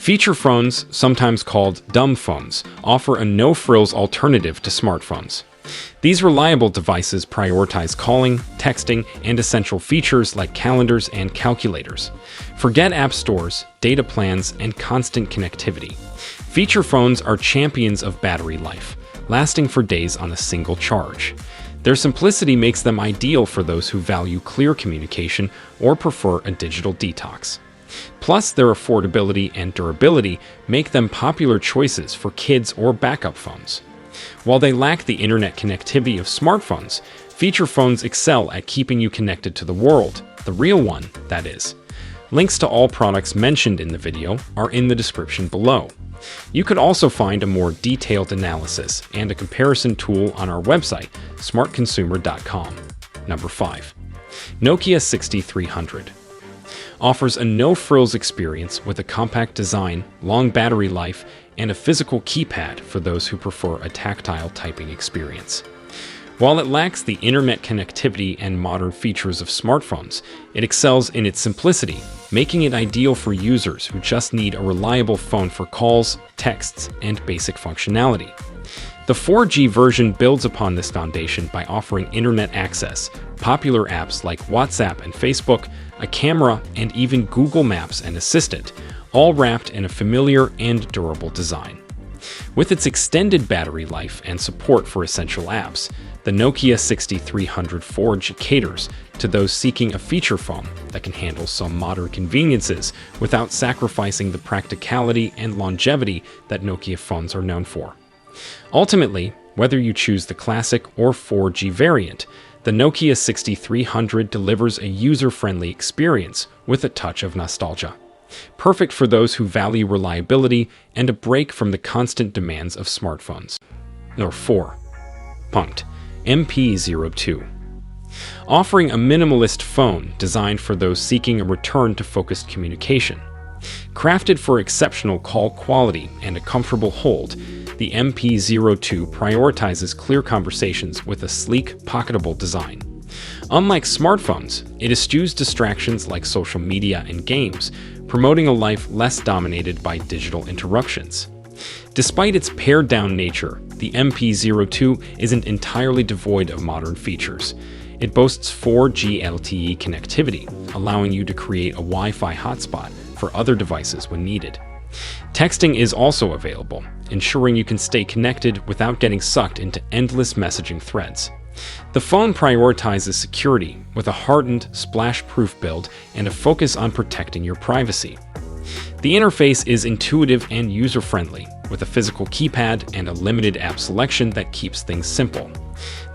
Feature phones, sometimes called dumb phones, offer a no-frills alternative to smartphones. These reliable devices prioritize calling, texting, and essential features like calendars and calculators. Forget app stores, data plans, and constant connectivity. Feature phones are champions of battery life, lasting for days on a single charge. Their simplicity makes them ideal for those who value clear communication or prefer a digital detox. Plus, their affordability and durability make them popular choices for kids or backup phones. While they lack the internet connectivity of smartphones, feature phones excel at keeping you connected to the world, the real one, that is. Links to all products mentioned in the video are in the description below. You could also find a more detailed analysis and a comparison tool on our website, smartconsumer.com. Number 5. Nokia 6300 offers a no-frills experience with a compact design, long battery life, and a physical keypad for those who prefer a tactile typing experience. While it lacks the internet connectivity and modern features of smartphones, it excels in its simplicity, making it ideal for users who just need a reliable phone for calls, texts, and basic functionality. The 4G version builds upon this foundation by offering internet access, popular apps like WhatsApp and Facebook, a camera, and even Google Maps and Assistant, all wrapped in a familiar and durable design. With its extended battery life and support for essential apps, the Nokia 6300 4G caters to those seeking a feature phone that can handle some modern conveniences without sacrificing the practicality and longevity that Nokia phones are known for. Ultimately, whether you choose the classic or 4G variant, the Nokia 6300 delivers a user-friendly experience with a touch of nostalgia. Perfect for those who value reliability and a break from the constant demands of smartphones. Number 4. Punkt MP02. Offering a minimalist phone designed for those seeking a return to focused communication. Crafted for exceptional call quality and a comfortable hold, the MP02 prioritizes clear conversations with a sleek, pocketable design. Unlike smartphones, it eschews distractions like social media and games, promoting a life less dominated by digital interruptions. Despite its pared-down nature, the MP02 isn't entirely devoid of modern features. It boasts 4G LTE connectivity, allowing you to create a Wi-Fi hotspot for other devices when needed. Texting is also available, ensuring you can stay connected without getting sucked into endless messaging threads. The phone prioritizes security with a hardened, splash-proof build and a focus on protecting your privacy. The interface is intuitive and user-friendly, with a physical keypad and a limited app selection that keeps things simple.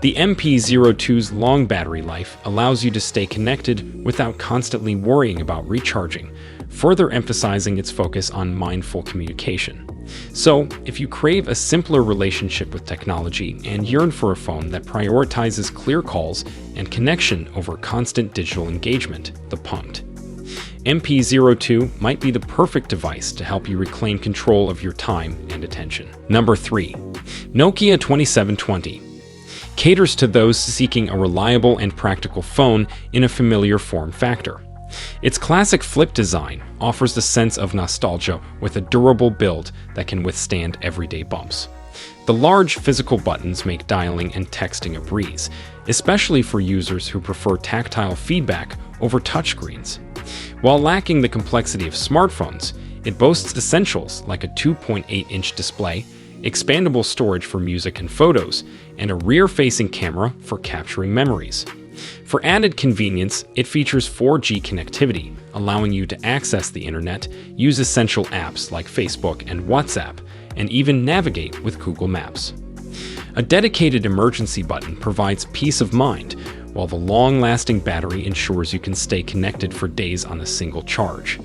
The MP02's long battery life allows you to stay connected without constantly worrying about recharging, further emphasizing its focus on mindful communication. So, if you crave a simpler relationship with technology and yearn for a phone that prioritizes clear calls and connection over constant digital engagement, the Punkt MP02 might be the perfect device to help you reclaim control of your time and attention. Number 3. Nokia 2720 caters to those seeking a reliable and practical phone in a familiar form factor. Its classic flip design offers the sense of nostalgia with a durable build that can withstand everyday bumps. The large physical buttons make dialing and texting a breeze, especially for users who prefer tactile feedback over touchscreens. While lacking the complexity of smartphones, it boasts essentials like a 2.8-inch display, expandable storage for music and photos, and a rear-facing camera for capturing memories. For added convenience, it features 4G connectivity, allowing you to access the internet, use essential apps like Facebook and WhatsApp, and even navigate with Google Maps. A dedicated emergency button provides peace of mind, while the long-lasting battery ensures you can stay connected for days on a single charge.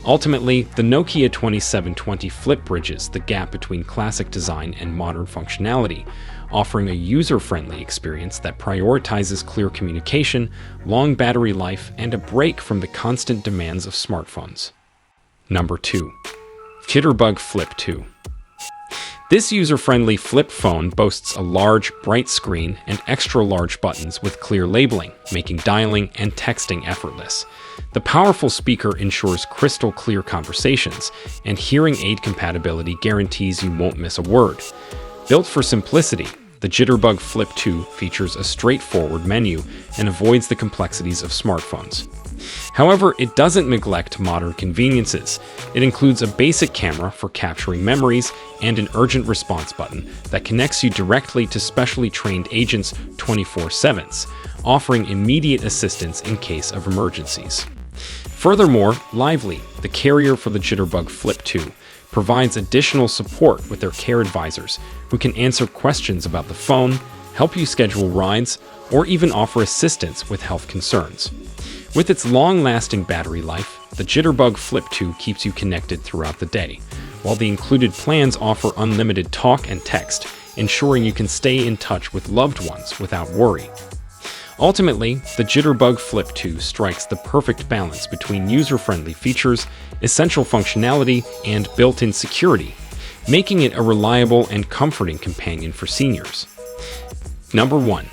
Ultimately, the Nokia 2720 Flip bridges the gap between classic design and modern functionality, offering a user-friendly experience that prioritizes clear communication, long battery life, and a break from the constant demands of smartphones. Number 2. Jitterbug Flip 2. This user-friendly flip phone boasts a large, bright screen and extra-large buttons with clear labeling, making dialing and texting effortless. The powerful speaker ensures crystal-clear conversations, and hearing aid compatibility guarantees you won't miss a word. Built for simplicity, the Jitterbug Flip 2 features a straightforward menu and avoids the complexities of smartphones. However, it doesn't neglect modern conveniences. It includes a basic camera for capturing memories and an urgent response button that connects you directly to specially trained agents 24/7, offering immediate assistance in case of emergencies. Furthermore, Lively, the carrier for the Jitterbug Flip 2, provides additional support with their care advisors who can answer questions about the phone, help you schedule rides, or even offer assistance with health concerns. With its long-lasting battery life, the Jitterbug Flip 2 keeps you connected throughout the day, while the included plans offer unlimited talk and text, ensuring you can stay in touch with loved ones without worry. Ultimately, the Jitterbug Flip 2 strikes the perfect balance between user-friendly features, essential functionality, and built-in security, making it a reliable and comforting companion for seniors. Number 1.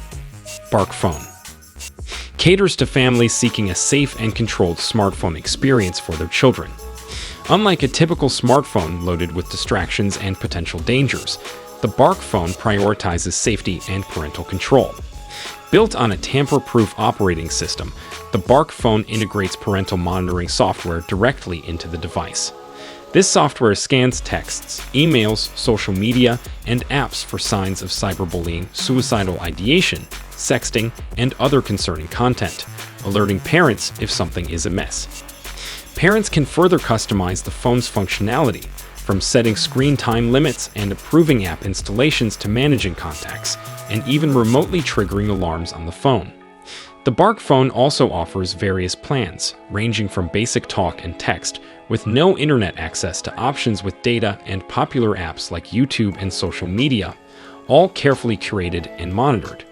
Bark Phone caters to families seeking a safe and controlled smartphone experience for their children. Unlike a typical smartphone loaded with distractions and potential dangers, the Bark Phone prioritizes safety and parental control. Built on a tamper-proof operating system, the Bark Phone integrates parental monitoring software directly into the device. This software scans texts, emails, social media, and apps for signs of cyberbullying, suicidal ideation, sexting, and other concerning content, alerting parents if something is amiss. Parents can further customize the phone's functionality, from setting screen time limits and approving app installations to managing contacts, and even remotely triggering alarms on the phone. The Bark Phone also offers various plans, ranging from basic talk and text, with no internet access, to options with data and popular apps like YouTube and social media, all carefully curated and monitored.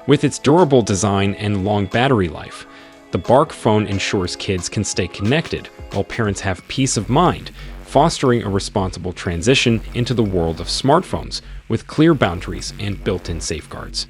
With its durable design and long battery life, the Bark Phone ensures kids can stay connected while parents have peace of mind, fostering a responsible transition into the world of smartphones with clear boundaries and built-in safeguards.